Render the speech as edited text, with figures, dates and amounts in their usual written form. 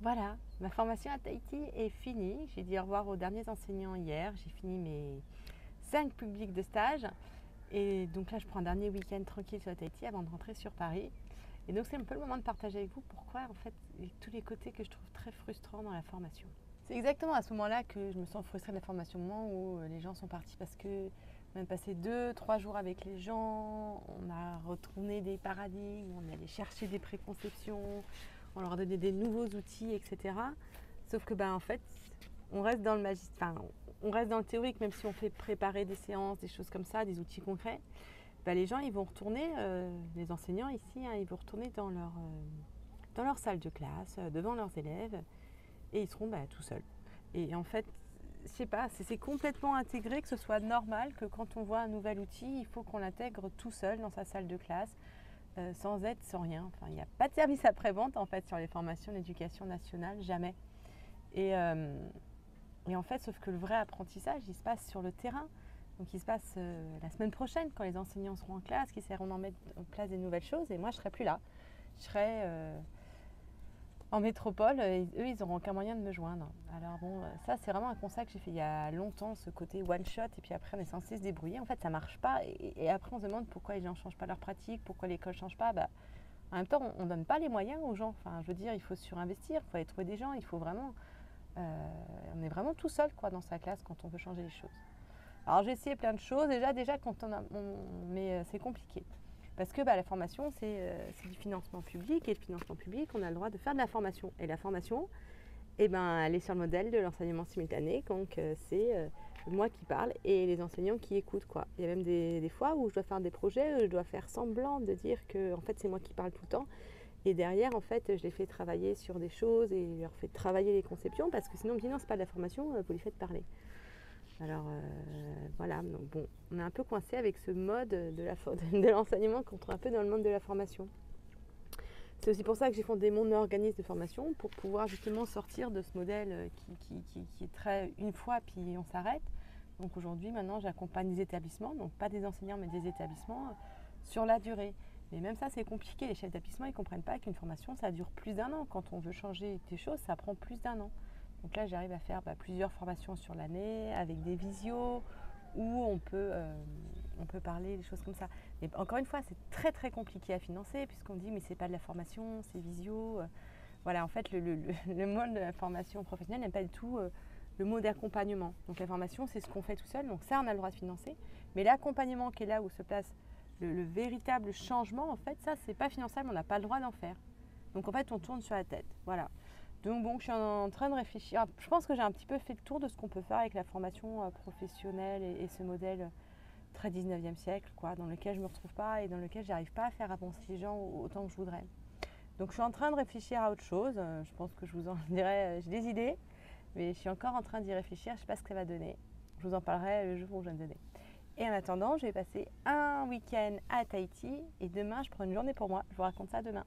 Voilà, ma formation à Tahiti est finie. J'ai dit au revoir aux derniers enseignants hier. J'ai fini mes 5 publics de stage. Et donc là, je prends un dernier week-end tranquille sur Tahiti avant de rentrer sur Paris. Et donc, c'est un peu le moment de partager avec vous pourquoi, en fait, tous les côtés que je trouve très frustrants dans la formation. C'est exactement à ce moment-là que je me sens frustrée de la formation, au moment où les gens sont partis parce que on a passé 2, 3 jours avec les gens, on a retourné des paradigmes, on est allé chercher des préconceptions, on leur a donné des nouveaux outils, etc. Sauf que, en fait, on reste dans le on reste dans le théorique, même si on fait préparer des séances, des choses comme ça, des outils concrets. Les gens, ils vont retourner, les enseignants ici, ils vont retourner dans leur salle de classe, devant leurs élèves, et ils seront tout seuls. Et en fait, je sais pas, c'est complètement intégré que ce soit normal que quand on voit un nouvel outil, il faut qu'on l'intègre tout seul dans sa salle de classe, sans aide, sans rien. Enfin, il n'y a pas de service après-vente en fait sur les formations d'éducation nationale, jamais. Et en fait, sauf que le vrai apprentissage, il se passe sur le terrain. Donc il se passe la semaine prochaine, quand les enseignants seront en classe, qu'ils essaieront d'en mettre en place des nouvelles choses, et moi je ne serai plus là. Je serai en métropole, et eux, ils n'auront aucun moyen de me joindre. Alors bon, ça c'est vraiment un constat que j'ai fait il y a longtemps, ce côté one-shot, et puis après on est censé se débrouiller. En fait, ça ne marche pas, et après on se demande pourquoi les gens ne changent pas leur pratique, pourquoi l'école ne change pas. En même temps, on ne donne pas les moyens aux gens. Enfin, je veux dire, il faut surinvestir, il faut aller trouver des gens, il faut vraiment... on est vraiment tout seul dans sa classe quand on veut changer les choses. Alors j'ai essayé plein de choses. Déjà quand mais c'est compliqué. Parce que la formation, c'est du financement public. Et le financement public, on a le droit de faire de la formation. Et la formation, elle est sur le modèle de l'enseignement simultané. Donc c'est moi qui parle et les enseignants qui écoutent. Il y a même des fois où je dois faire des projets, où je dois faire semblant de dire que en fait, c'est moi qui parle tout le temps. Et derrière, en fait, je les fais travailler sur des choses et je leur fais travailler les conceptions parce que sinon, on me dit non, c'est pas de la formation, vous les faites parler. Alors voilà, donc bon, on est un peu coincé avec ce mode de l'enseignement qu'on trouve un peu dans le monde de la formation. C'est aussi pour ça que j'ai fondé mon organisme de formation, pour pouvoir justement sortir de ce modèle qui est très une fois puis on s'arrête. Donc aujourd'hui, maintenant, j'accompagne des établissements, donc pas des enseignants mais des établissements sur la durée. Mais même ça, c'est compliqué. Les chefs d'établissement, ils ne comprennent pas qu'une formation, ça dure plus d'1 an. Quand on veut changer des choses, ça prend plus d'1 an. Donc là, j'arrive à faire plusieurs formations sur l'année, avec des visios, où on peut parler des choses comme ça. Mais encore une fois, c'est très très compliqué à financer, puisqu'on dit, mais c'est pas de la formation, c'est visio. Voilà, en fait, le monde de la formation professionnelle n'aime pas du tout le mot d'accompagnement. Donc la formation, c'est ce qu'on fait tout seul, donc ça, on a le droit de financer. Mais l'accompagnement qui est là où se place le véritable changement, en fait, ça, c'est pas finançable, on n'a pas le droit d'en faire. Donc en fait, on tourne sur la tête. Voilà. Donc bon, je suis en train de réfléchir. Je pense que j'ai un petit peu fait le tour de ce qu'on peut faire avec la formation professionnelle et ce modèle très 19e siècle, dans lequel je ne me retrouve pas et dans lequel je n'arrive pas à faire avancer les gens autant que je voudrais. Donc je suis en train de réfléchir à autre chose. Je pense que je vous en dirai, j'ai des idées, mais je suis encore en train d'y réfléchir. Je ne sais pas ce que ça va donner. Je vous en parlerai le jour où je vais me donner. Et en attendant, je vais passer un week-end à Tahiti et demain, je prends une journée pour moi. Je vous raconte ça demain.